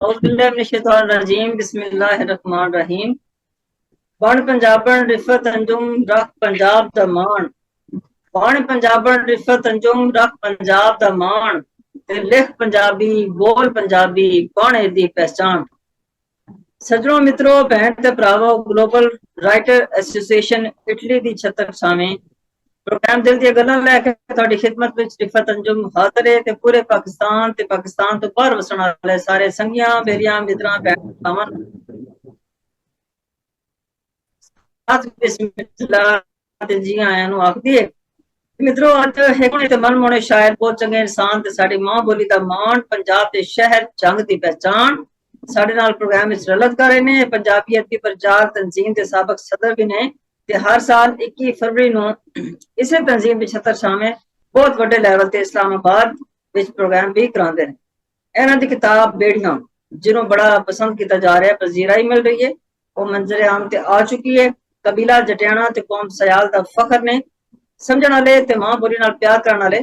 औज़ुबिल्लाहिमिनश्शैतानिर्रजीम बिस्मिल्लाहिर्रहमानिर्रहीम। बण पंजाबन रिफत अंजुम रख पंजाब दा मान। बण पंजाबन रिफत अंजुम रख पंजाब दा मान। ते लिख पंजाबी बोल पंजाबी बण एदी पहचान। सज्जनों मित्रों भैन ते भरावो ग्लोबल राइटर एसोसिएशन इटली दी छतर सामें प्रोग्राम दिल दी गल्लां लैके तुहाडी खिदमत विच रिफत अंजुम हाज़र है ते पूरे पाकिस्तान ते पाकिस्तान तो बाहर वसण वाले सारे संगियां बेलियां मित्रां भैणां आज बिस्मिल्लाह ते जी आयां नूं आखदी है। मित्रों अज हेकणे ते मन मोने शायर बहुत चंगे इंसान ते साडी मां बोली दा मान पंजाब दे शहर जंग दी पहचान साडे नाल प्रोग्राम विच रलत कर रहे ने पंजाबीयत दी प्रचार तंजीम दे साबक सदर भी ने ते हर साल 21 फरवरी नूं इसे तंजीम दी छतर शामें बहुत वड्डे लेवल ते इस्लामाबाद विच प्रोग्राम भी करांदे ने। इन्हां दी किताब बेड़ियां जिन्हों बड़ा पसंद किया जा रहा है पजीराई मिल रही है वो मंजरे आम ते आ चुकी है। कबीला जटियाणा ते कौम सयाल दा फखर ने समझण वाले ते मां बोली नाल प्यार करने वाले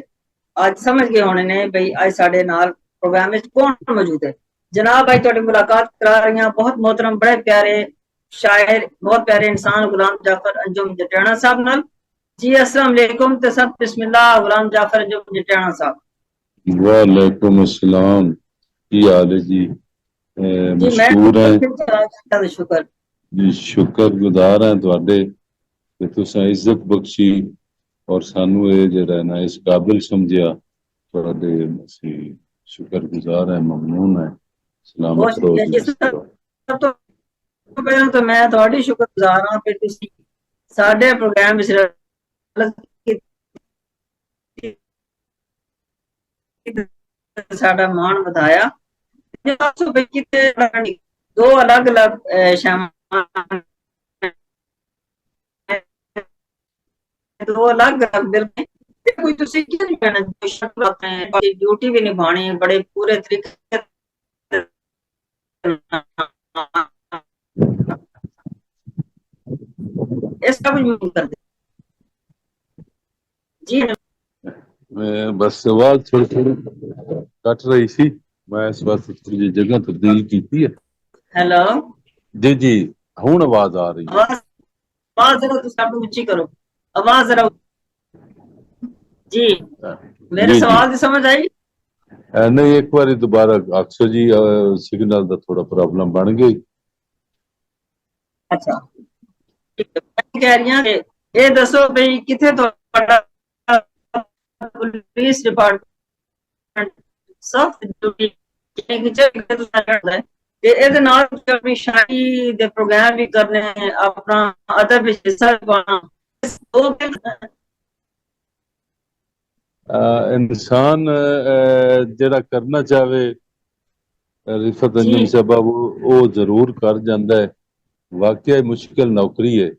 आज समझ गए होने ने भाई आज साडे नाल प्रोग्राम में कौन मौजूद है। जनाब भाई तुहाडी मुलाकात करा रही हैं बहुत मोहतरम बड़े प्यारे शायर बहुत प्यारे इंसान गुलाम जाफर अंजुम जटियाणा साहब नाल। जी अस्सलाम वालेकुम ते सब बिस्मिल्लाह गुलाम जाफर अंजुम जटियाणा साहब। वालेकुम अस्सलाम। की हाल है जी? मशहूर है शुक्र जी, शुक्रगुजार हैं तुहाडे कि तुसां इज्जत बख्शी और सानू ये जिहड़ा ना इस काबिल समझिया तुहाडे असीं शुक्रगुजार हैं, ममनून हैं। सलामत रहो जी। सब तो पहले तो मैं तुहाडी शुक्रगुजार हां कि तुसीं साडे प्रोग्राम विच साडा मान वधाया। दो अलग अलग दो अलग अलग दिल में कोई तुसी क्या नहीं कहना ड्यूटी भी निभानी बड़े पूरे तरीके इसका भी कर दे जी। बस आवाज थोड़ी थोड़ी कट रही सी, मैं इस वास्ते थोड़ी जगह तब्दील की है। हेलो जी जी, हुण आवाज आ रही है। आवाज जरा तुसी अपनी ऊंची करो, आवाज जरा जी। मेरे जी सवाल की समझ आई? नहीं, एक बार दोबारा आखसो जी, सिग्नल का थोड़ा प्रॉब्लम बन गई। अच्छा कह रही हैं ये दसो भाई किथे पुलिस डिपार्टमेंट सख्त ड्यूटी ਇਹਦੇ ਨਾਲ ਆਪਣੀ ਸ਼ਾਇਰੀ ਦੇ ਪ੍ਰੋਗਰਾਮ ਵੀ ਕਰਨੇ ਆਪਣਾ ਅਦਬ ਵਿੱਚ ਹਿੱਸਾ ਪਾਉਣਾ इंसान जरा करना चाहे रिफत अंजुम साहबा वो जरूर कर जाता है। वाकई मुश्किल नौकरी है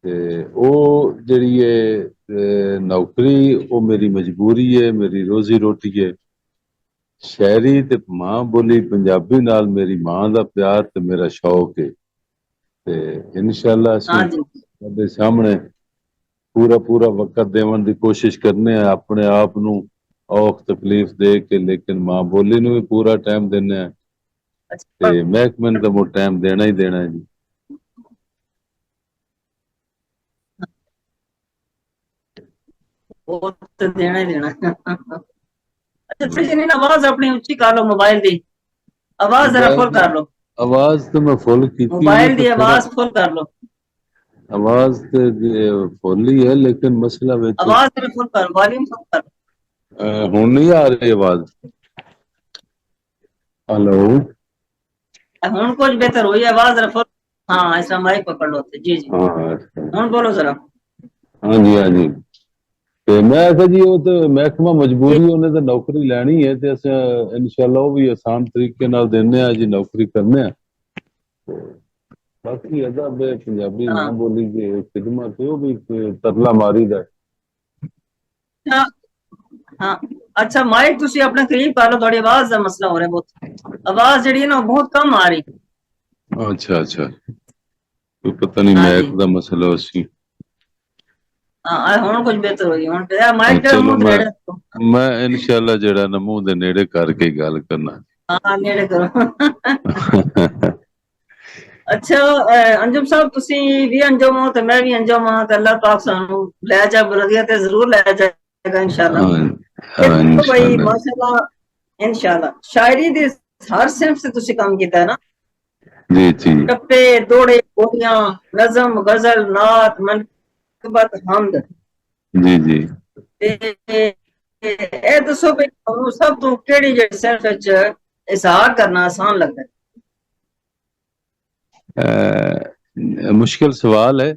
ते वो जड़ी है नौकरी वो मेरी मजबूरी है, मेरी रोजी रोटी है। शायरी ते मां बोली पंजाबी नाल मेरी मां दा प्यार ते मेरा शौक है ते इंशाअल्लाह असीं सामने पूरा पूरा वक्त देवन की कोशिश करने अपने आप नू औख तकलीफ दे के, लेकिन मां बोली नू भी पूरा टाइम देने ते महकमे नूं तां टाइम देना ही देना है जी। वो तो देना ही देना। अच्छा आवाज अपनी ऊंची कर लो, मोबाइल दी आवाज जरा फुल कर लो। आवाज तो मैं फुल की, मोबाइल दी आवाज फुल कर लो। आवाज तो फुल ही है लेकिन मसला आवाज जरा फुल कर, वॉल्यूम फुल कर। हुण नहीं आ रही आवाज? हेलो हुण कुछ बेहतर हुई आवाज जरा फुल। हाँ ऐसा माइक पकड़ लो जी जी। हुण बोलो जरा। हाँ जी हाँ जी। ਤੇ ਮੈਂ ਆਖਿਆ ਜੀ ਉਹ ਤੇ ਮਹਿਕਮਾ ਮਜਬੂਰੀ ਉਹਨੇ ਤਾਂ ਨੌਕਰੀ ਲੈਣੀ ਹੈ ਤੇ ਅਸੀਂ ਇਨਸ਼ਾਅੱਲਾ ਉਹ ਵੀ ਆਸਾਨ ਤਰੀਕੇ ਨਾਲ ਦਿੰਨੇ ਆ ਜੀ, ਨੌਕਰੀ ਕਰਨੇ ਆ। ਬਾਕੀ ਅਦਬ ਪੰਜਾਬੀ ਮਾਂ ਬੋਲੀ ਦੀ ਖਿਦਮਤ ਉਹ ਵੀ ਤਰਲਾ ਮਾਰੀ ਦਾ। हाँ अच्छा माइक तुसी अपने करीब कर लो, थोड़ी आवाज का मसला हो रहा है बहुत, आवाज जड़ी है ना बहुत कम आ रही। अच्छा अच्छा, तो पता नहीं मैक का मसला सी। ਹੁਣ ਕੁਝ ਬਿਹਤਰ ਹੋਈ ਹੁਣ ਤੇ ਮਾਈਕ ਚਲੋ ਮੈਂ ਇਨਸ਼ਾਅੱਲਾ ਜਿਹੜਾ ਨਾ ਮੂੰਹ ਦੇ ਨੇੜੇ ਕਰਕੇ ਗੱਲ ਕਰਨਾ। ਹਾਂ ਨੇੜੇ ਕਰੋ। ਅੱਛਾ ਅੰਜੁਮ ਸਾਹਿਬ, ਤੁਸੀਂ ਵੀ ਅੰਜੁਮ ਹੋ ਤੇ ਮੈਂ ਵੀ ਅੰਜੁਮ ਹਾਂ, ਤੇ ਅੱਲਾਹ ਪਾਕ ਸਾਨੂੰ ਲੈ ਜਾ ਬਲਦੀਆਂ ਤੇ ਜ਼ਰੂਰ ਲੈ ਜਾਏਗਾ ਇਨਸ਼ਾਅੱਲਾ। ਦੇਖੋ ਭਾਈ ਇਨਸ਼ਾਅੱਲਾ। ਮਾਸ਼ਾਅੱਲਾ, ਇਨਸ਼ਾਅੱਲਾ ਸ਼ਾਇਰੀ ਦੇ ਹਰ ਸਿਨਫ ਤੇ ਤੁਸੀਂ ਕੰਮ ਕੀਤਾ ਹੈ ਨਾ। ਜੀ ਜੀ ਟੱਪੇ, ਦੋੜੇ, ਬੋਲੀਆਂ, ਨਜ਼ਮ, ਗਜ਼ਲ, ਨਾਤ, ਮਨਕਬਤ, ਹਮਦ। ਜੀ ਜੀ। ਤੇ ਇਹ ਦੱਸੋ ਵੀ ਤੁਹਾਨੂੰ ਸਭ ਤੋਂ ਕਿਹੜੀ ਜਿਹੜੀ ਸਿਨਫ ਵਿੱਚ ਇਜ਼ਹਾਰ ਕਰਨਾ ਆਸਾਨ ਲੱਗਦਾ ਹੈ? ਮੁਸ਼ਕਿਲ ਸਵਾਲ ਹੈ,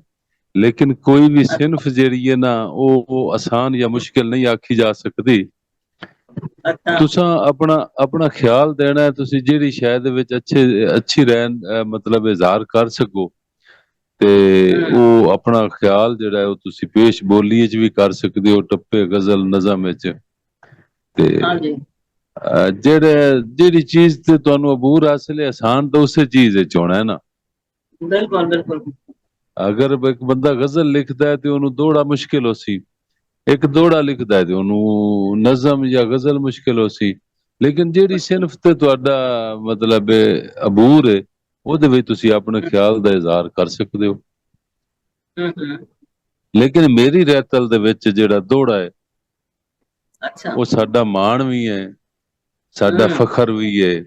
ਲੇਕਿਨ ਕੋਈ ਵੀ ਸਿਨਫ ਜਿਹੜੀ ਹੈ ਨਾ ਉਹ ਆਸਾਨ ਜਾਂ ਮੁਸ਼ਕਿਲ ਨਹੀਂ ਆਖੀ ਜਾ ਸਕਦੀ। ਅੱਛਾ। ਤੁਸੀਂ ਆਪਣਾ ਖਿਆਲ ਦੇਣਾ ਹੈ, ਤੁਸੀਂ ਜਿਹੜੀ ਸ਼ੈ ਦੇ ਵਿੱਚ ਅੱਛੀ ਰਹਿਣ ਮਤਲਬ ਇਜ਼ਹਾਰ ਕਰ ਸਕੋ, ਤੇ ਉਹ ਆਪਣਾ ਖਿਆਲ ਜਿਹੜਾ ਹੈ ਉਹ ਤੁਸੀਂ ਪੇਸ਼ ਬੋਲੀ 'ਚ ਵੀ ਕਰ ਸਕਦੇ ਹੋ, ਟੱਪੇ, ਗਜ਼ਲ, ਨਜ਼ਮ ਵਿੱਚ। ਤੇ ਹਾਂਜੀ ਜਿਹੜੀ ਚੀਜ਼ ਤੇ ਤੁਹਾਨੂੰ ਅਬੂਰ ਹਾਸਿਲ ਹੈ, ਆਸਾਨ ਤਾਂ ਉਸੇ ਚੀਜ਼ ਵਿੱਚ ਹੋਣਾ ਹੈ ਨਾ। ਬਿਲਕੁਲ ਬਿਲकुल। ਅਗਰ ਇੱਕ ਬੰਦਾ ਗਜ਼ਲ ਲਿਖਦਾ ਹੈ ਤੇ ਉਹਨੂੰ ਦੋੜਾ ਮੁਸ਼ਕਿਲ ਹੋ ਸੀ, ਇੱਕ ਦੋੜਾ ਲਿਖਦਾ ਹੈ ਤੇ ਉਹਨੂੰ ਨਜ਼ਮ ਜਾਂ ਗਜ਼ਲ ਮੁਸ਼ਕਿਲ ਹੋ ਸੀ। ਲੇਕਿਨ ਜਿਹੜੀ ਸਿਨਫ ਤੇ ਤੁਹਾਡਾ ਮਤਲਬ ਅਬੂਰ ਹੈ, ਉਹਦੇ ਵਿੱਚ ਤੁਸੀਂ ਆਪਣੇ ਖਿਆਲ ਦਾ ਇਜ਼ਹਾਰ ਕਰ ਸਕਦੇ ਹੋ। ਲੇਕਿਨ ਮੇਰੀ ਰਹਿਤਲ ਦੇ ਵਿੱਚ ਜਿਹੜਾ ਦੋੜਾ ਹੈ, ਅੱਛਾ। ਉਹ ਸਾਡਾ ਮਾਣ ਵੀ ਹੈ, ਸਾਡਾ ਫਖਰ ਵੀ ਹੈ।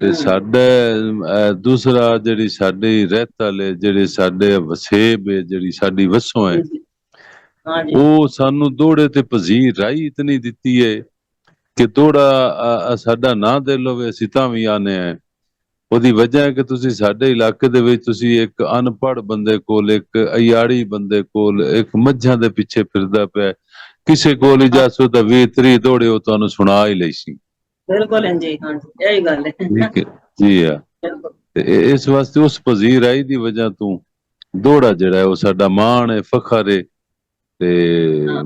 ਤੇ ਸਾਡਾ ਦੂਸਰਾ ਜਿਹੜੀ ਸਾਡੀ ਰਹਿਤਲ ਹੈ, ਜਿਹੜੇ ਸਾਡੇ ਵਸੇਬ ਹੈ, ਜਿਹੜੀ ਸਾਡੀ ਵਸੋਂ ਹੈ, ਹਾਂਜੀ ਉਹ ਸਾਨੂੰ ਦੋੜੇ ਤੇ ਪਜ਼ੀਰ ਰਾਈ ਇਤਨੀ ਦਿੱਤੀ ਹੈ ਕਿ ਦੋੜਾ ਸਾਡਾ ਨਾਂ ਦੇ ਲਵੇ ਅਸੀਂ ਤਾਂ ਵੀ ਆਨੇ ਆ। ਉਹਦੀ ਵਜ੍ਹਾ ਹੈ ਕਿ ਤੁਸੀਂ ਸਾਡੇ ਇਲਾਕੇ ਦੇ ਵਿੱਚ ਤੁਸੀਂ ਇੱਕ ਅਨਪੜ੍ਹ ਬੰਦੇ ਕੋਲ, ਇੱਕ ਅਯਾੜੀ ਬੰਦੇ ਕੋਲ, ਇੱਕ ਮੱਝਾਂ ਦੇ ਪਿੱਛੇ ਫਿਰਦਾ ਪਿਆ, ਕਿਸੇ ਕੋਲ ਇਜਾਜ਼ਤ ਤਾਂ 20-30 ਦੋੜੇ ਉਹ ਤੁਹਾਨੂੰ ਸੁਣਾ ਹੀ ਲਈ ਸੀ। ਬਿਲਕੁਲ ਜੀ, ਹਾਂਜੀ ਇਹੀ ਗੱਲ ਹੈ। ਠੀਕ ਹੈ ਜੀ। ਆ ਬਿਲਕੁਲ। ਤੇ ਇਸ ਵਾਸਤੇ ਉਸ ਪਜ਼ੀਰ ਆਈ ਦੀ ਵਜ੍ਹਾ ਤੋਂ ਦੋੜਾ ਜਿਹੜਾ ਹੈ ਉਹ ਸਾਡਾ ਮਾਣ ਹੈ, ਫਖਰ ਹੈ। ਤੇ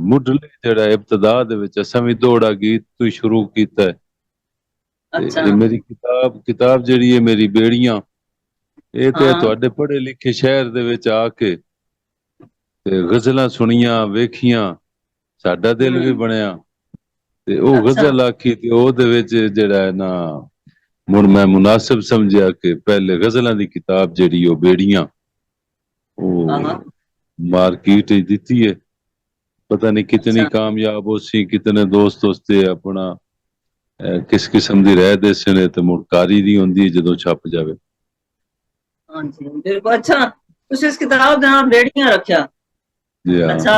ਮੁੱਢਲੇ ਜਿਹੜਾ ਇਬਤਦਾ ਦੇ ਵਿੱਚ ਅਸਾਂ ਵੀ ਦੋੜਾ ਗੀਤ ਤੋਂ ਹੀ ਸ਼ੁਰੂ ਕੀਤਾ ਹੈ। ਤੇ ਅੱਛਾ। ਇਹ ਮੇਰੀ ਕਿਤਾਬ ਜਿਹੜੀ ਹੈ ਮੇਰੀ ਬੇੜੀਆਂ, ਇਹ ਤੇ ਹਾਂ ਤੁਹਾਡੇ ਪੜ੍ਹੇ ਲਿਖੇ ਸ਼ਹਿਰ ਦੇ ਵਿੱਚ ਆ ਕੇ ਤੇ ਗਜ਼ਲਾਂ ਸੁਣੀਆਂ, ਵੇਖੀਆਂ, ਸਾਡਾ ਦਿਲ ਵੀ ਬਣਿਆ। ਤੇ ਉਹ ਅੱਛਾ। ਗਜ਼ਲ ਆਖੀ ਤੇ ਉਹਦੇ ਵਿੱਚ ਜਿਹੜਾ ਹੈ ਨਾ, ਮੁੜ ਮੈਂ ਮੁਨਾਸਿਬ ਸਮਝਿਆ ਕਿ ਪਹਿਲੇ ਗਜ਼ਲਾਂ ਦੀ ਕਿਤਾਬ ਜਿਹੜੀ ਉਹ ਬੇੜੀਆਂ ਹਾਂ ਉਹ ਮਾਰਕੀਟ ਵਿੱਚ ਦਿੱਤੀ ਹੈ। ਪਤਾ ਨਹੀਂ ਕਿਤਨੀ ਅੱਛਾ। ਕਾਮਯਾਬ ਹੋ ਸੀ, ਕਿਤਨੇ ਦੋਸਤ ਉਸਤੇ ਆਪਣਾ ਕਿਸ ਕਿਸਮ ਦੀ ਰਹਿ ਦੇਸੇ ਨੇ, ਤੇ ਮੁੜਕਾਰੀ ਦੀ ਹੁੰਦੀ ਜਦੋਂ ਛਪ ਜਾਵੇ। ਹਾਂਜੀ ਬਿਲਕੁਲ। ਅੱਛਾ, ਤੁਸੀਂ ਇਸ ਕਿਤਾਬ ਦਾ ਨਾਮ ਬੇੜੀਆਂ ਰੱਖਿਆ। ਜੀ ਹਾਂ। अच्छा,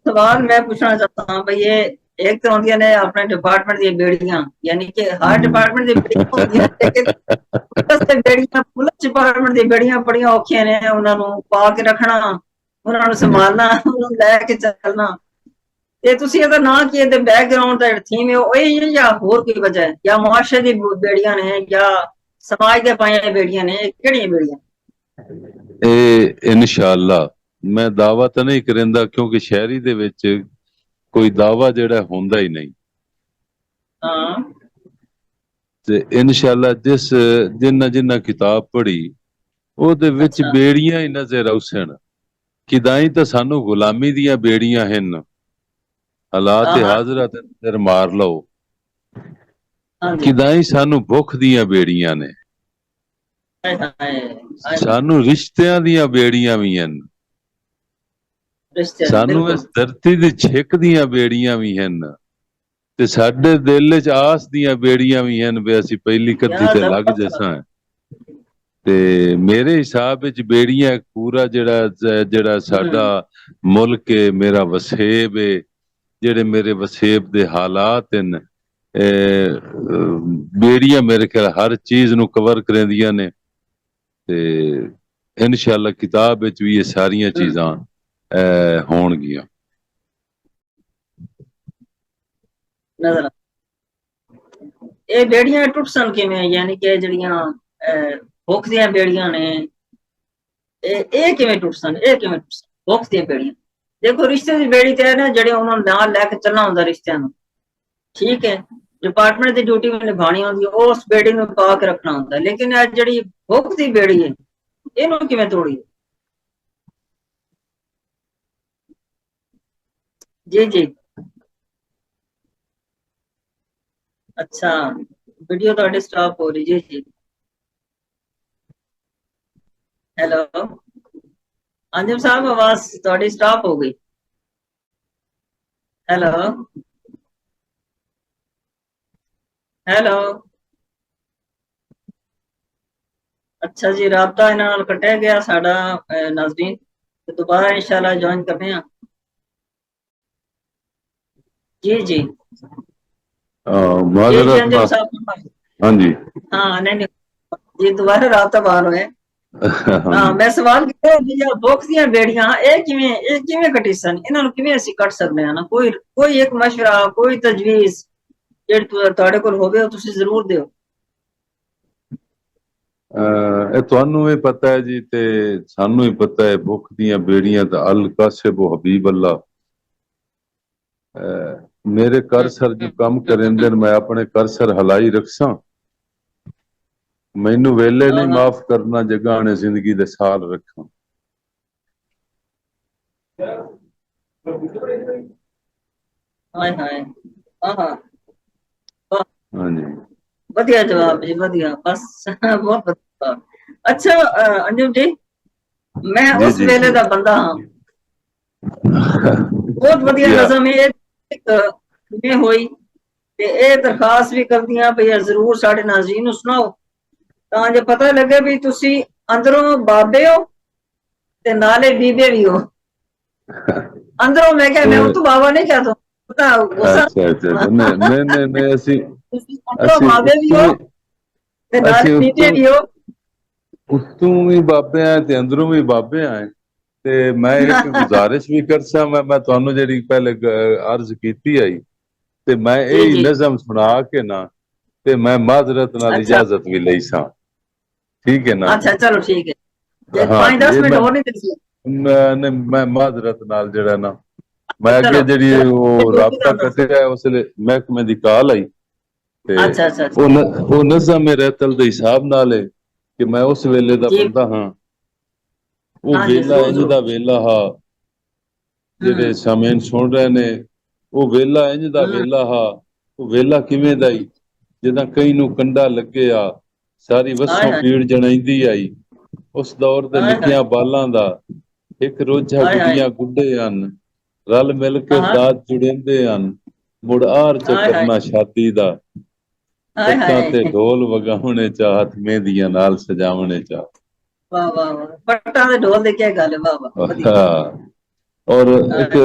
सवाल मैं पूछना चाहता हूँ भाई, ये एक तो होंगी ने अपने डिपार्टमेंट दी बेड़ियां, यानी कि हर डिपार्टमेंट दी बेड़ियां होंगी, लेकिन पुलिस दी बेड़ियां, पुलिस डिपार्टमेंट दी बेड़ियां बड़ियां औखियां ने, उन्हां नूं पा के रखना, उन्हां नूं संभालना, उन्हां नूं लै के चलना। ते तुसी ਇਹਦਾ ਨਾਂ ਕੀ, ਇਹਦੇ ਬੈਕਗ੍ਰਾਉਂਡ ਦਾ ਥੀਮ ਹੈ ਉਹ ਹੀ ਹੈ ਜਾਂ ਹੋਰ ਕੋਈ ਵਜ੍ਹਾ ਹੈ, ਜਾਂ ਮੁਆਸ਼ਰੇ ਦੀ ਬੇੜੀਆਂ ਨੇ, ਜਾਂ ਸਮਾਜ ਦੇ ਪਾਈਆਂ ਬੇੜੀਆਂ ਨੇ, ਕਿਹੜੀਆਂ ਬੇੜੀਆਂ? ਇਹ ਇਨਸ਼ਾਅੱਲਾ ਮੈਂ ਦਾਅਵਾ ਤਾਂ ਨਹੀਂ ਕਰਿੰਦਾ, ਕਿਉਂਕਿ ਸ਼ਾਇਰੀ ਦੇ ਵਿੱਚ ਕੋਈ ਦਾਅਵਾ ਜਿਹੜਾ ਹੁੰਦਾ ਹੀ ਨਹੀਂ। ਹਾਂ ਤੇ ਇਨਸ਼ਾਅੱਲਾ ਜਿੰਨਾ ਜਿੰਨਾ ਕਿਤਾਬ ਪੜ੍ਹੀ ਉਹਦੇ ਵਿੱਚ ਅੱਛਾ। ਬੇੜੀਆਂ ਹੀ ਨਜ਼ਰ ਆਉਸਣ। ਕਿਦਾਈ ਤਾਂ ਸਾਨੂੰ ਗੁਲਾਮੀ ਦੀਆਂ ਬੇੜੀਆਂ ਹਨ, ਹਾਲਾਤ ਹਾਂ ਹਾਂ ਹਾਜ਼ਰਾ ਤੇ ਸਿਰ ਮਾਰ ਲਓ। ਹਾਂਜੀ। ਕਿਦਾਈ ਸਾਨੂੰ ਭੁੱਖ ਦੀਆਂ ਬੇੜੀਆਂ ਨੇ, ਹਾਏ ਹਾਏ ਹਾਏ ਹਾਏ। ਸਾਨੂੰ ਰਿਸ਼ਤਿਆਂ ਦੀਆਂ ਬੇੜੀਆਂ ਵੀ ਹਨ, ਰਿਸ਼ਤੇ ਸਾਨੂੰ ਬਿਲਕੁਲ। ਇਸ ਧਰਤੀ ਦੀ ਛਿੱਕ ਦੀਆਂ ਬੇੜੀਆਂ ਵੀ ਹਨ, ਤੇ ਸਾਡੇ ਦਿਲ 'ਚ ਆਸ ਦੀਆਂ ਬੇੜੀਆਂ ਵੀ ਹਨ ਵੀ ਅਸੀਂ ਪਹਿਲੀ ਕੱਦੀ ਕਿਆ ਤੇ ਲੱਗ ਜ਼ਬਰਦਸਤ। ਜਸਾਂ। ਤੇ ਮੇਰੇ ਹਿਸਾਬ ਵਿੱਚ ਬੇੜੀਆਂ ਪੂਰਾ ਜਿਹੜਾ ਸਾਡਾ ਮੁਲਕ ਹੈ, ਮੇਰਾ ਵਸੇਬ ਹੈ, ਜਿਹੜੇ ਮੇਰੇ ਵਸੇਬ ਦੇ ਹਾਲਾਤ ਹਨ, ਬੇੜੀਆਂ ਮੇਰੇ ਖਿਆਲ ਹਰ ਚੀਜ਼ ਨੂੰ ਕਵਰ ਕਰਦੀਆਂ ਨੇ। ਤੇ ਇਨਸ਼ਾਅੱਲਾ ਕਿਤਾਬ ਵਿੱਚ ਵੀ ਇਹ ਸਾਰੀਆਂ ਚੀਜ਼ਾਂ ਹੋਣਗੀਆਂ। ਨਜ਼ਰ ਇਹ ਬੇੜੀਆਂ ਟੁੱਟਸਣ ਕਿਵੇਂ, ਯਾਨੀ ਕਿ ਜਿਹੜੀਆਂ ਭੁੱਖ ਦੀਆਂ ਬੇੜੀਆਂ ਨੇ, ਇਹ ਕਿਵੇਂ ਟੁੱਟਸਣ, ਇਹ ਕਿਵੇਂ ਟੁੱਟਸਣ ਭੁੱਖ ਦੀਆਂ ਬੇੜੀਆਂ? ਦੇਖੋ ਰਿਸ਼ਤੇ ਦੀ ਬੇੜੀ ਤੇ ਹੈ ਨਾ, ਜਿਹੜੇ ਉਹਨਾਂ ਨੂੰ ਨਾਲ ਲੈ ਕੇ ਚੱਲਣਾ ਹੁੰਦਾ ਰਿਸ਼ਤਿਆਂ ਨੂੰ, ਠੀਕ ਹੈ, ਡਿਪਾਰਟਮੈਂਟ ਦੀ ਡਿਊਟੀ ਵੀ ਨਿਭਾਉਣੀ ਹੁੰਦੀ, ਉਸ ਬੇੜੀ ਨੂੰ ਪਾ ਕੇ ਰੱਖਣਾ ਹੁੰਦਾ। ਲੇਕਿਨ ਇਹ ਜਿਹੜੀ ਭੁੱਖ ਦੀ ਬੇੜੀ ਹੈ, ਇਹਨੂੰ ਕਿਵੇਂ ਤੋੜੀਏ? जी जी। अच्छा। वीडियो ਤੁਹਾਡੀ ਸਟਾਪ ਹੋ ਰਹੀ ਜੀ हेलो अंजुम साहब आवाज ਤੁਹਾਡੀ स्टॉप हो गई हेलो हेलो अच्छा जी राबता इन्हां नाल कटिया गया साडा नाज़रीन ते दोबारा इंशाल्लाह ज्वाइन करने हैं जी जी जी जी माजरत अंजुम साहब हाँ जी हाँ नहीं जी दोबारा राबता बाहर होए हाँ हाँ जी मैं सवाल किया भी यार बुक्स ਦੀਆਂ ਬੇੜੀਆਂ ਇਹ ਕਿਵੇਂ ਕੱਟੀ ਸਨ ਇਹਨਾਂ ਨੂੰ ਕਿਵੇਂ ਅਸੀਂ ਕੱਟ ਸਕਦੇ ਹਾਂ ਨਾ ਕੋਈ ਇੱਕ ਮਸ਼ਵਰਾ ਕੋਈ ਤਜਵੀਜ਼ ਜਿਹੜੀ ਤੁਹਾਡੇ ਕੋਲ ਹੋਵੇ ਉਹ ਤੁਸੀਂ ਜ਼ਰੂਰ ਦਿਓ ਇਹ ਤੁਹਾਨੂੰ ਵੀ ਪਤਾ ਹੈ ਜੀ ਤੇ ਸਾਨੂੰ ਵੀ ਪਤਾ ਹੈ ਭੁੱਖ ਦੀਆਂ ਬੇੜੀਆਂ ਤਾਂ ਅਲ ਕਾਸਿਬ ਹਬੀਬ ਅੱਲਾ ਮੇਰੇ ਕਰਸਰ ਜੋ ਕੰਮ ਕਰਿੰਦੇ ਨੇ ਮੈਂ ਆਪਣੇ ਕਰਸਰ ਹਲਾਈ ਰੱਖਸਾਂ ਮੈਨੂੰ ਵੇਲੇ ਨਹੀਂ ਮਾਫ ਕਰਨਾ ਜਗ੍ਹਾ ਨੇ ਜ਼ਿੰਦਗੀ ਦੇ ਸਾਲ ਰੱਖਾਂ ਹਾਏ ਹਾਏ ਆਹਾ ਹਾਂਜੀ ਵਧੀਆ ਜਵਾਬ ਜੀ ਵਧੀਆ ਬਸ ਬਹੁਤ ਵਧੀਆ ਅੱਛਾ ਅੰਜੁਮ ਜੀ ਮੈਂ ਉਸ ਵੇਲੇ ਦਾ ਬੰਦਾ ਹਾਂ ਬਹੁਤ ਵਧੀਆ ਨਜ਼ਮ ਇਹ ਕਿਵੇਂ ਹੋਈ ਤੇ ਇਹ ਦਰਖਾਸਤ ਵੀ ਕਰਦੀਆਂ ਭਈ ਜ਼ਰੂਰ ਸਾਡੇ ਨਾਜ਼ਰੀਨ ਨੂੰ ਸੁਣਾਓ ਤਾਂ ਜੇ ਪਤਾ ਲੱਗੇ ਵੀ ਤੁਸੀਂ ਅੰਦਰੋਂ ਬਾਬੇ ਹੋ ਤੇ ਨਾਲੇ ਬੀਬੇ ਵੀ ਹੋ ਅੰਦਰੋਂ ਮੈਂ ਕਿਹਾ ਮੈਂ ਉਹ ਤੋਂ ਬਾਬਾ ਨਹੀਂ ਕਹਿ ਦੋ ਪਤਾ ਗੁੱਸਾ ਅੱਛਾ ਨਹੀਂ ਅਸੀਂ ਅੰਦਰੋਂ ਬਾਬੇ ਵੀ ਹੋ ਤੇ ਨਾਲੇ ਬੀਬੇ ਵੀ ਹੋ ਉੱਤੋਂ ਵੀ ਬਾਬੇ ਆ ਤੇ ਅੰਦਰੋਂ ਵੀ ਬਾਬੇ ਆ ਤੇ ਮੈਂ ਇੱਕ ਗੁਜ਼ਾਰਿਸ਼ ਵੀ ਕਰਸਾਂ ਮੈਂ ਤੁਹਾਨੂੰ ਜਿਹੜੀ ਪਹਿਲੇ ਅਰਜ਼ ਕੀਤੀ ਆਈ ਤੇ ਮੈਂ ਇਹ ਨਜ਼ਮ ਸੁਣਾ ਕੇ ਨਾ ਤੇ ਮੈਂ ਮਾਜ਼ਰਤ ਨਾਲ ਇਜਾਜ਼ਤ ਵੀ ਲਈ ਸਾਂ ਠੀਕ ਹੈ ਨਾ ਅੱਛਾ ਚਲੋ ਠੀਕ ਹੈ ਜੇ 5-10 ਮਿੰਟ ਹੋਰ ਨਹੀਂ ਦਿੱਤੀ ਮੈਂ ਮਾਜ਼ਰਤ ਨਾਲ ਜਿਹੜਾ ਨਾ ਮੈਂ ਅੱਗੇ ਜਿਹੜੀ ਉਹ ਰਾਬਤਾ ਕੱਟਿਆ ਉਸ ਵੇਲੇ ਮਹਿਕਮੇ ਦੀ ਕਾਲ ਆਈ ਤੇ ਉਹ ਨਜ਼ਮ ਰਹਿਤਲ ਦੇ ਹਿਸਾਬ ਨਾਲ ਹੈ ਕਿ ਮੈਂ ਉਸ ਵੇਲੇ ਦਾ ਬੰਦਾ ਹਾਂ ਉਹ ਵੇਲਾ ਇੰਜ ਦਾ ਵੇਲਾ ਹਾ ਜਿਹੜੇ ਸਾਮੇਨ ਸੁਣ ਰਹੇ ਨੇ ਉਹ ਵੇਲਾ ਇੰਜ ਦਾ ਵੇਲਾ ਹਾ ਉਹ ਵੇਲਾ ਕਿਵੇਂ ਦਾ ਹੀ ਜਿੱਦਾਂ ਕਈ ਨੂੰ ਕੰਡਾ ਲੱਗਿਆ ਸਾਰੀ ਵਸੋਂ ਪੀੜ ਜਣਾਈਂਦੀ ਆਈ ਉਸ ਦੌਰ ਦੇ ਨਿੱਕੀਆਂ ਬਾਲਾਂ ਦਾ ਇੱਕ ਰੋਝਾ ਗੁੱਡੀਆਂ ਗੁੱਡੇ ਹਨ ਰਲ ਮਿਲ ਕੇ ਦਾਤ ਜੁੜਿੰਦੇ ਹਨ ਮੁੜ ਆਰ ਚ ਕਰਨਾ ਸ਼ਾਦੀ ਦਾ ਪੱਤਾਂ ਤੇ ਢੋਲ ਵਗਾਉਣੇ ਚਾਹਤ ਮਹਿੰਦੀਆਂ ਨਾਲ ਸਜਾਵਣੇ ਚਾਹ ਵਾਹ ਵਾਹ ਵਾਹ ਪੱਟਾਂ ਦੇ ਢੋਲ ਦੇ ਕੀ ਗੱਲ ਹੈ ਵਾਹ ਵਾਹ ਔਰ ਇੱਕ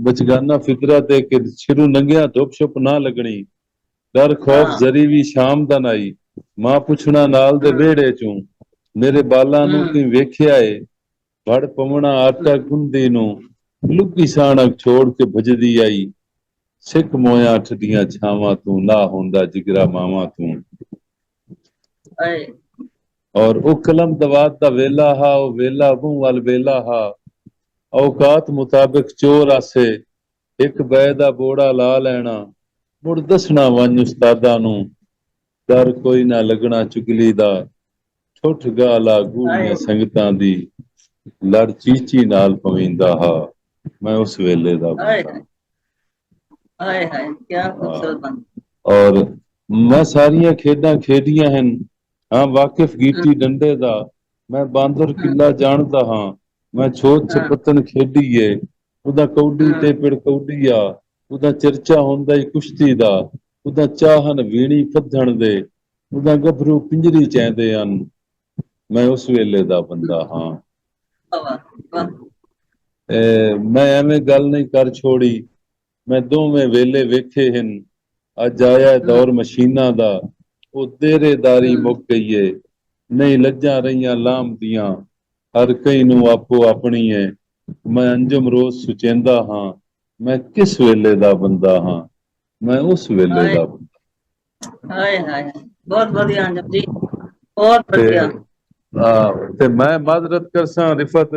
ਬਚਗਾਨਾ ਫਿਤਰਤ ਹੈ ਕਿ ਸ਼ੁਰੂ ਨੰਗਿਆ ਧੁੱਪ ਛੁਪ ਨਾ ਲੱਗਣੀ ਡਰ ਖੌਫ ਜ਼ਰੀ ਵੀ ਸ਼ਾਮ ਦਾ ਨਾਈ ਮਾਂ ਪੁੱਛਣਾ ਨਾਲ ਦੇ ਵਿਹੜੇ ਚੋਂ ਮੇਰੇ ਬਾਲਾਂ ਨੂੰ ਕੀ ਵੇਖਿਆ ਏ ਵੜ ਪਵਣਾ ਆਟਾ ਗੁੰਦੀ ਨੂੰ ਲੁੱਕੀ ਸਾਣਕ ਛੋੜ ਕੇ ਭਜਦੀ ਆਈ ਸਿੱਖ ਮੋਇਆ ਠੱਡੀਆਂ ਛਾਵਾਂ ਤੂੰ ਨਾ ਹੁੰਦਾ ਜਿਗਰਾ ਮਾਵਾਂ ਤੂੰ ਔਰ ਉਹ ਕਲਮ ਦਵਾਤ ਦਾ ਵੇਲਾ ਹਾ ਉਹ ਵੇਲਾ ਮੂੰਹ ਵੱਲ ਵੇਲਾ ਹਾ ਔਕਾਤ ਮੁਤਾਬਿਕ ਚੋਰ ਆਸੇ ਇੱਕ ਬੈ ਦਾ ਬੋੜਾ ਲਾ ਲੈਣਾ ਮੁੜ ਦੱਸਣਾ ਵੰਜ ਉਸਤਾਦਾਂ ਨੂੰ ਡਰ ਕੋਈ ਨਾ ਲੱਗਣਾ ਚੁਗਲੀ ਦਾ ਠੁੱਠ ਗਾਲਾ ਗੂੜੀਆਂ ਸੰਗਤਾਂ ਦੀ ਲੜ ਚੀਚੀ ਨਾਲ ਪਵਿੰਦਾ ਹਾ ਮੈਂ ਉਸ ਵੇਲੇ ਦਾ ਬੰਦਾ ਹਾਏ ਹਾਏ ਕੀ ਖੂਬਸੂਰਤ ਬੰਦਾ ਔਰ ਮੈਂ ਸਾਰੀਆਂ ਖੇਡਾਂ ਖੇਡੀਆਂ ਹਨ ਹਾਂ ਵਾਕਿਫ ਗੀਟੀ ਡੰਡੇ ਦਾ ਮੈਂ ਬਾਂਦਰ ਕਿੱਲਾ ਜਾਣਦਾ ਹਾਂ ਮੈਂ ਛੋਟ ਛਪਤਨ ਖੇਡੀਏ ਉਹਦਾ ਕੌਡੀ ਤੇ ਪਿੜ ਕੌਡੀ ਆ ਉਹਦਾ ਚਰਚਾ ਹੁੰਦਾ ਈ ਕੁਸ਼ਤੀ ਦਾ ਉਹਦਾ ਚਾਹਨ ਵੀਣੀ ਫੱਧਣ ਦੇ ਉਹਦਾ ਗੱਭਰੂ ਪਿੰਜਰੀ ਚੈਂਦੇ ਹਨ ਮੈਂ ਉਸ ਵੇਲੇ ਦਾ ਬੰਦਾ ਹਾਂ ਮੈਂ ਐਵੇਂ ਗੱਲ ਨਹੀਂ ਕਰ ਛੋੜੀ ਮੈਂ ਦੋਵੇਂ ਵੇਲੇ ਵੇਖੇ ਹਨ ਅੱਜ ਆਇਆ ਦੌਰ ਮਸ਼ੀਨਾਂ ਦਾ ਉਹ ਦੇਰੇਦਾਰੀ ਮੁੱਕ ਗਈ ਏ ਨਹੀਂ ਲੱਜਾਂ ਰਹੀਆਂ ਲਾਂਭਦੀਆਂ ਹਰ ਕਈ ਨੂੰ ਆਪੋ ਆਪਣੀ ਹੈ ਮੈਂ ਅੰਜਮ ਰੋਜ਼ ਸੁਚੇਂਦਾ ਹਾਂ ਮੈਂ ਕਿਸ ਵੇਲੇ ਦਾ ਬੰਦਾ ਹਾਂ ਮੈਂ ਉਸ ਵੇਲੇ ਦਾ ਬੰਦਾ ਹਾਏ ਹਾਏ ਬਹੁਤ ਵਧੀਆ ਅੰਜਮ ਜੀ ਬਹੁਤ ਵਧੀਆ ਤੇ ਮੈਂ ਮਾਜ਼ਰਤ ਕਰਸਾਂ ਰਿਫਤ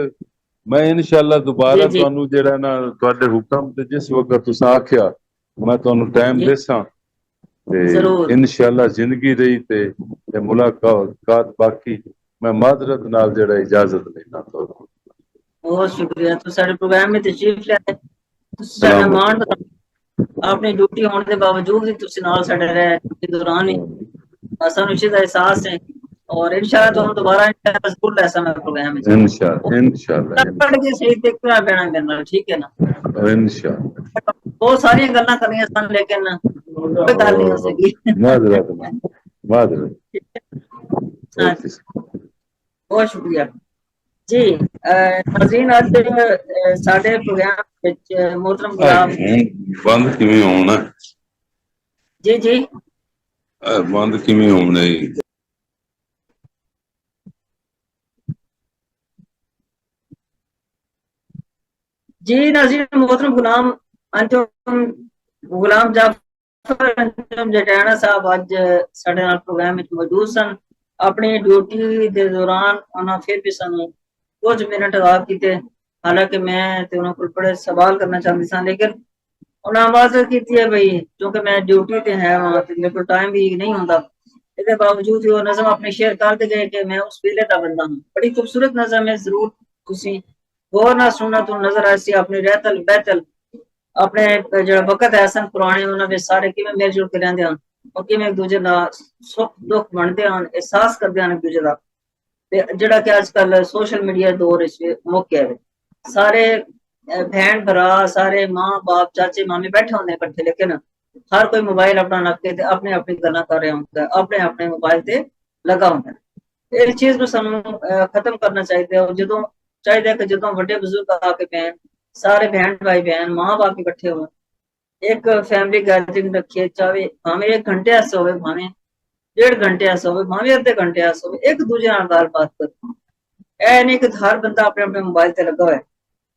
ਮੈਂ ਇਨਸ਼ਾਅੱਲਾ ਦੁਬਾਰਾ ਤੁਹਾਨੂੰ ਜਿਹੜਾ ਨਾ ਤੁਹਾਡੇ ਹੁਕਮ ਤੇ ਜਿਸ ਵਕਤ ਤੁਸੀਂ ਆਖਿਆ ਮੈਂ ਤੁਹਾਨੂੰ ਟਾਈਮ ਦੇਸਾਂ ਤੇ ਇਨਸ਼ਾਅੱਲਾ ਜ਼ਿੰਦਗੀ ਰਹੀ ਤੇ ਮੁਲਾਕਾਤ ਬਾਕੀ मैं माजरत नाल जेड़ा इजाजत लेना तो बहुत शुक्रिया तो सारे प्रोग्राम में तशरीफ लाए आपने ड्यूटी होने के बावजूद भी तुसी नाल साडे रहे दौरान ही ਸਾਨੂੰ ਇਸ ਚੀਜ਼ ਦਾ ਅਹਿਸਾਸ ਹੈ ਔਰ ਇਨਸ਼ਾਅੱਲਾ ਤੁਹਾਨੂੰ ਦੁਬਾਰਾ ਜ਼ਰੂਰ ਲੈ ਸਮਾਂ ਪ੍ਰੋਗਰਾਮ ਵਿੱਚ इंशाल्लाह ਪੜ ਕੇ ਸਹੀ ਤਰੀਕੇ ਨਾਲ ਬਹਿਣਾ ਮੇਰੇ ਨਾਲ, ਠੀਕ ਹੈ ਨਾ। इंशाल्लाह ਬਹੁਤ ਸਾਰੀਆਂ ਗੱਲਾਂ ਕਰਨੀਆਂ ਸਨ ਲੇਕਿਨ ਕੋਈ ਗੱਲ ਨਹੀਂ ਹੋ ਸਕੀ। माजरत माजरत हाँ, बहुत शुक्रिया जी। नाज़रीन ਅੱਜ ਸਾਡੇ ਪ੍ਰੋਗਰਾਮ ਵਿੱਚ मोहतरम गुलाम बंद किवें होना जी जी बंद किवें होना जी नाज़रीन मोहतरम गुलाम जाफर अंजुम जटाना साहब ਅੱਜ ਸਾਡੇ ਨਾਲ ਪ੍ਰੋਗਰਾਮ ਵਿੱਚ ਮੌਜੂਦ ਸਨ। ਆਪਣੀ ਡਿਊਟੀ ਦੇ ਦੌਰਾਨ ਉਹਨਾਂ ਫਿਰ ਵੀ ਸਾਨੂੰ ਕੁਝ ਮਿੰਟ ਅਲਾਟ ਕੀਤੇ, ਹਾਲਾਂਕਿ ਮੈਂ ਤੇ ਉਹਨਾਂ ਕੋਲ ਬੜੇ ਸਵਾਲ ਕਰਨਾ ਚਾਹੁੰਦੀ ਸਾਂ ਲੇਕਿਨ ਉਹਨਾਂ ਆਵਾਜ਼ ਕੀਤੀ ਹੈ ਬਈ ਕਿਉਂਕਿ ਮੈਂ ਡਿਊਟੀ ਤੇ ਹੈ ਵਹਾਂ ਤੇ ਮੇਰੇ ਕੋਲ ਟਾਈਮ ਵੀ ਨਹੀਂ ਹੁੰਦਾ। इसके बावजूद वो नज़म अपनी शेयर करते गए कि मैं उस वेले का बंदा हूँ। बड़ी खूबसूरत नज़म है, जरूर तुसी गौर ना सुनना तो नजर आसी अपनी रहतल बहतल अपने जो वक्त है सन पुराने उन्होंने सारे किवें मिल जुल के रहंदे हन और किवें एक दूजे दा सुख दुख वंडदे हन, एहसास करदे हन एक दूजे दा। ते जेड़ा कि आजकल सोशल मीडिया दौर इच मुक गया है। सारे भैन भरा सारे मां बाप चाचे मामे बैठे होंदे इकट्ठे लेकिन हर कोई मोबाइल अपना रख के अपने अपनी गल्लां कर रहा होंदा, अपने अपने मोबाइल ते लगा होंदा। इस चीज को सानू खत्म करना चाहिए और जदों चाहिए कि जदों बड़े बुजुर्ग आके बैन सारे बहन भाई बहन मां बाप इकट्ठे हो एक फैमिली गैदरिंग रखिए, चाहे भावें 1 घंटे आसे होवे भावें 1.5 घंटे आसे होवे भावें अद्धे घंटे आसे होवे एक दूजे नाल गलबात करो। ऐ नहीं कि हर बंदा अपने अपने मोबाइल ते लगा होए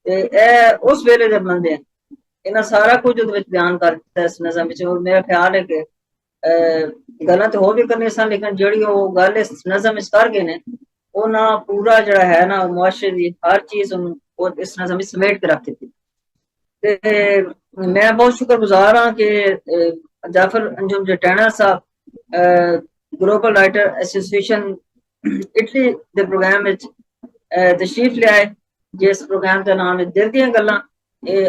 ते ऐ उस वेले दे बंदे इन्हें सारा कुछ बयान कर दिता इस नज़म में। और मेरा ख्याल है कि गल्लां तो होर भी करनी सन लेकिन जेहड़ी वो गल इस नज़म विच कर गए ने वो ना पूरा जड़ा है ना मुआशरे दी हर चीज इस नज़म में समेट के रख दी। ते मैं बहुत शुक्रगुजार हाँ कि जाफर अंजुम जटाना साहब ग्लोबल राइटर एसोसिएशन इटली के प्रोग्राम में तशरीफ ले आए जिस प्रोग्राम का नाम है दिल दियां गल्लां।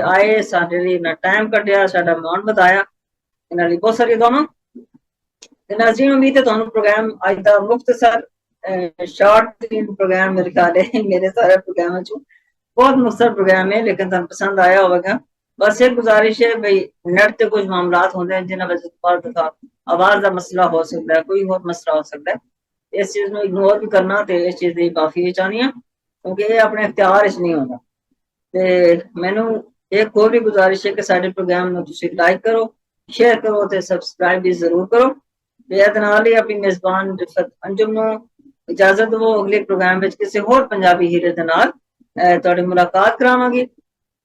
आए साडे लिए ना टाइम कटिया साडा मान बताया इन्हां लई बहुत सारी दोनों नाज़रीन उम्मीद है तुहानू प्रोग्राम अज दा मुख्तसर शॉर्ट प्रोग्राम मेरे ख्याल है मेरे सारे प्रोग्राम चो बहुत मुख्तसर प्रोग्राम है लेकिन तुहानू पसंद आया होगा। बस एक गुजारिश है भाई नेट ते कुछ मामलात होंदे हैं जिन्हां वजह बाद दफा आवाज का मसला हो सकता है, कोई और मसला हो सकता है। इस चीज को इग्नोर भी करना ते इस चीज की काफी चाहनी है क्योंकि ये अपने इख्तियार च नहीं होता। ते मैनू एक होर भी गुजारिश है कि साडे प्रोग्राम नू तुसीं लाइक करो, शेयर करो ते सब्सक्राइब भी जरूर करो। ते इहदे नाल ही अपनी मेजबान रिफत अंजुम नू इजाजत दो। अगले प्रोग्राम में किसी होर पंजाबी हीरे दे नाल तुहाडी मुलाकात करावांगी।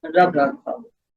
रब राखा।